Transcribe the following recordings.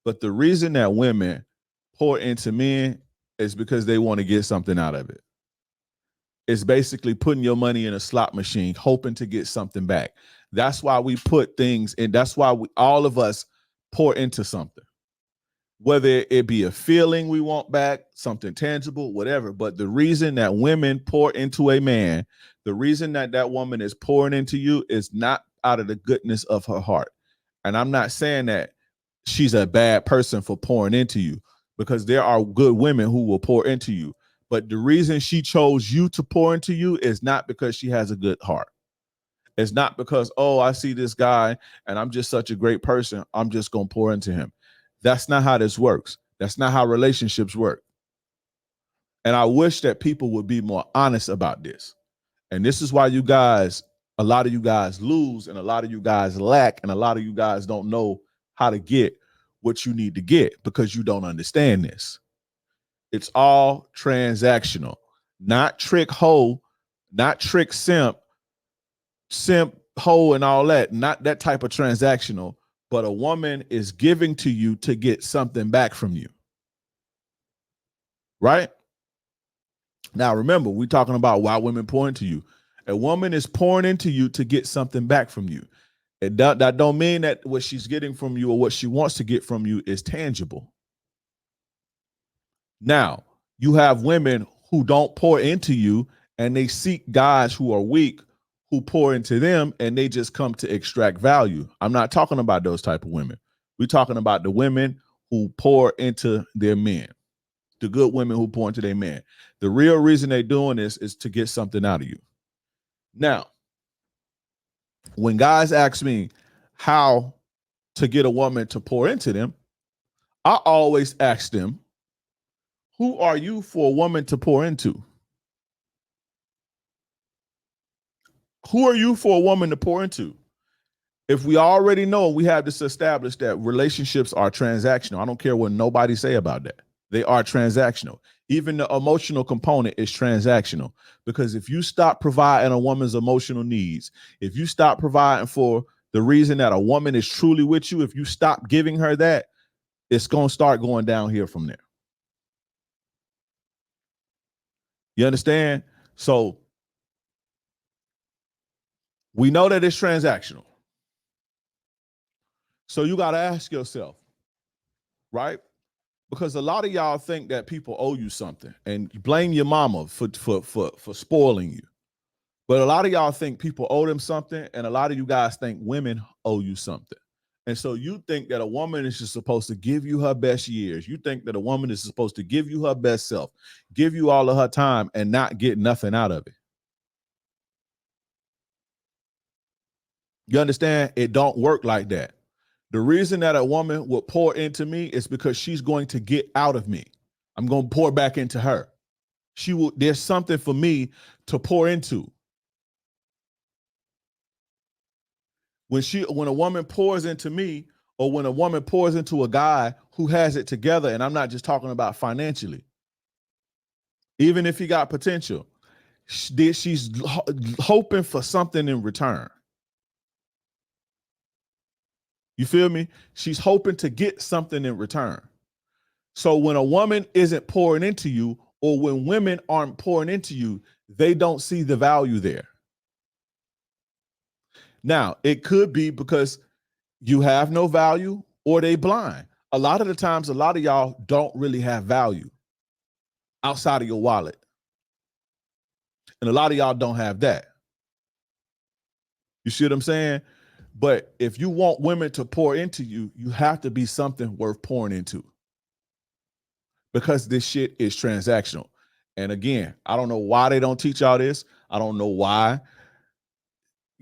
But the reason that women pour into men is because they want to get something out of it. It's basically putting your money in a slot machine, hoping to get something back. That's why we put things in. That's why all of us pour into something, whether it be a feeling we want back, something tangible, whatever. But the reason that women pour into a man, the reason that that woman is pouring into you is not out of the goodness of her heart. And I'm not saying that she's a bad person for pouring into you, because there are good women who will pour into you. But the reason she chose you to pour into you is not because she has a good heart. It's not because, oh, I see this guy and I'm just such a great person, I'm just going to pour into him. That's not how this works. That's not how relationships work. And I wish that people would be more honest about this. And this is why you guys, a lot of you guys lose, and a lot of you guys lack, and a lot of you guys don't know how to get what you need to get, because you don't understand this. It's all transactional, not trick hoe, not trick simp hoe and all that, not that type of transactional, but a woman is giving to you to get something back from you. Right? Now, remember, we're talking about why women pour into you. A woman is pouring into you to get something back from you. That don't mean that what she's getting from you or what she wants to get from you is tangible. Now, you have women who don't pour into you, and they seek guys who are weak, who pour into them, and they just come to extract value. I'm not talking about those type of women. We're talking about the women who pour into their men, the good women who pour into their men. The real reason they're doing this is to get something out of you. Now, when guys ask me how to get a woman to pour into them, I always ask them, who are you for a woman to pour into? Who are you for a woman to pour into? If we already know, we have this established that relationships are transactional. I don't care what nobody say about that. They are transactional. Even the emotional component is transactional, because if you stop providing a woman's emotional needs, if you stop providing for the reason that a woman is truly with you, if you stop giving her that, it's going to start going down here from there. You understand? So we know that it's transactional. So you got to ask yourself, right? Because a lot of y'all think that people owe you something, and you blame your mama for spoiling you. But a lot of y'all think people owe them something, and a lot of you guys think women owe you something. And so you think that a woman is just supposed to give you her best years. You think that a woman is supposed to give you her best self, give you all of her time, and not get nothing out of it. You understand? It don't work like that. The reason that a woman will pour into me is because she's going to get out of me. I'm going to pour back into her. There's something for me to pour into. When a woman pours into me, or when a woman pours into a guy who has it together, and I'm not just talking about financially, even if he got potential, she's hoping for something in return. You feel me? She's hoping to get something in return. So when a woman isn't pouring into you, or when women aren't pouring into you, they don't see the value there. Now, it could be because you have no value, or they blind. A lot of the times, a lot of y'all don't really have value outside of your wallet. And a lot of y'all don't have that. You see what I'm saying? But if you want women to pour into you, you have to be something worth pouring into, because this shit is transactional. And again, I don't know why they don't teach y'all this. I don't know why,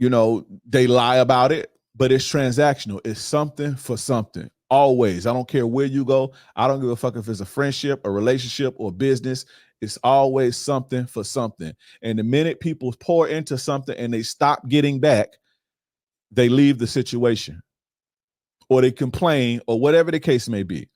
they lie about it, but it's transactional. It's something for something. Always. I don't care where you go. I don't give a fuck if it's a friendship, a relationship, or business. It's always something for something. And the minute people pour into something and they stop getting back, they leave the situation, or they complain, or whatever the case may be.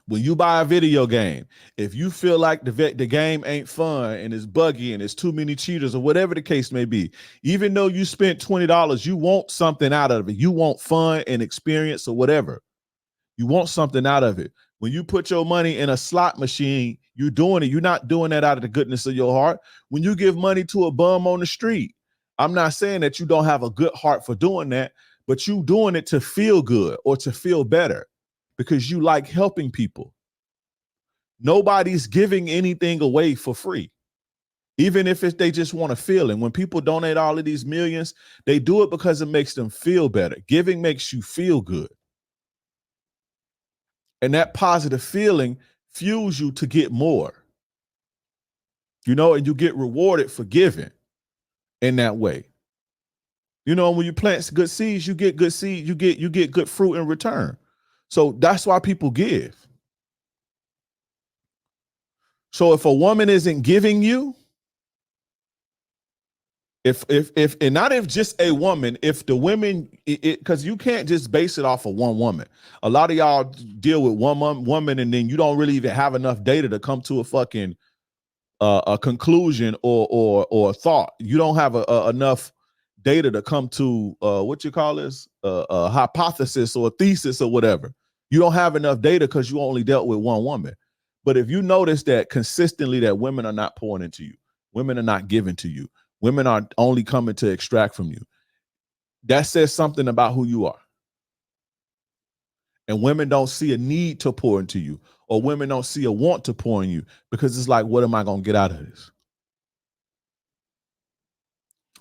When you buy a video game, if you feel like the game ain't fun and it's buggy and it's too many cheaters, or whatever the case may be, even though you spent $20, you want something out of it. You want fun and experience or whatever. You want something out of it. When you put your money in a slot machine, you're doing it. You're not doing that out of the goodness of your heart. When you give money to a bum on the street, I'm not saying that you don't have a good heart for doing that, but you doing it to feel good or to feel better because you like helping people. Nobody's giving anything away for free, even if they just want to feel. And when people donate all of these millions, they do it because it makes them feel better. Giving makes you feel good. And that positive feeling fuels you to get more, and you get rewarded for giving in that way. When you plant good seeds, you get good seeds, you get good fruit in return. So that's why people give. So if a woman isn't giving you, and not if just a woman, if the women, because you can't just base it off of one woman. A lot of y'all deal with one woman, and then you don't really even have enough data to come to a fucking a conclusion or thought. You don't have enough data to come to what you call this a hypothesis or a thesis or whatever. You don't have enough data because you only dealt with one woman. But if you notice that consistently that women are not pouring into you, women are not giving to you, women are only coming to extract from you, that says something about who you are. And women don't see a need to pour into you, or women don't see a want to pour in you, because it's like, what am I going to get out of this?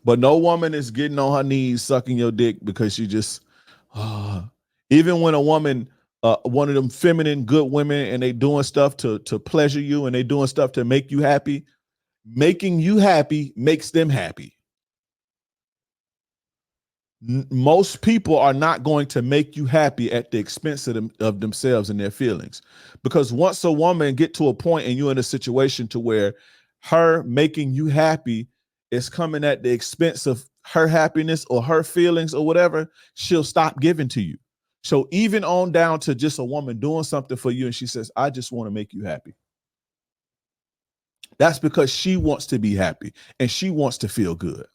But no woman is getting on her knees sucking your dick because she just, even when a woman, one of them feminine good women, and they doing stuff to pleasure you, and they doing stuff to make you happy, making you happy makes them happy. Most people are not going to make you happy at the expense of themselves and their feelings. Because once a woman get to a point and you're in a situation to where her making you happy is coming at the expense of her happiness or her feelings or whatever, she'll stop giving to you. So even on down to just a woman doing something for you and she says, I just want to make you happy. That's because she wants to be happy and she wants to feel good.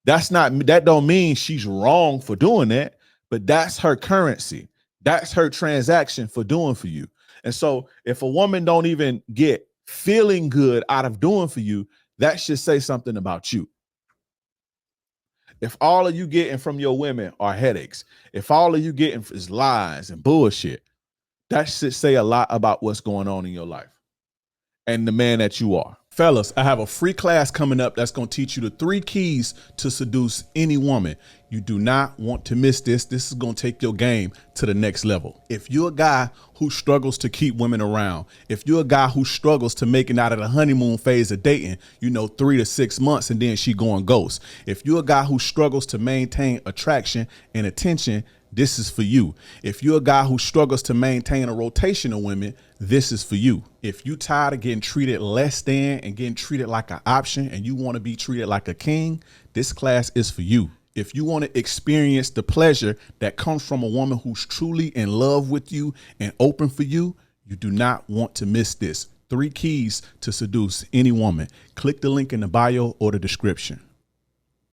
That don't mean she's wrong for doing that, but that's her currency. That's her transaction for doing for you. And so if a woman don't even get feeling good out of doing for you, that should say something about you. If all of you getting from your women are headaches, if all of you getting is lies and bullshit, that should say a lot about what's going on in your life and the man that you are. Fellas, I have a free class coming up that's going to teach you the 3 keys to seduce any woman. You do not want to miss this. This is going to take your game to the next level. If you're a guy who struggles to keep women around, if you're a guy who struggles to making out of the honeymoon phase of dating, 3 to 6 months and then she going ghost. If you're a guy who struggles to maintain attraction and attention, this is for you. If you're a guy who struggles to maintain a rotation of women, this is for you. If you tired of getting treated less than and getting treated like an option and you want to be treated like a king, this class is for you. If you want to experience the pleasure that comes from a woman who's truly in love with you and open for you, you do not want to miss this. 3 keys to seduce any woman. Click the link in the bio or the description.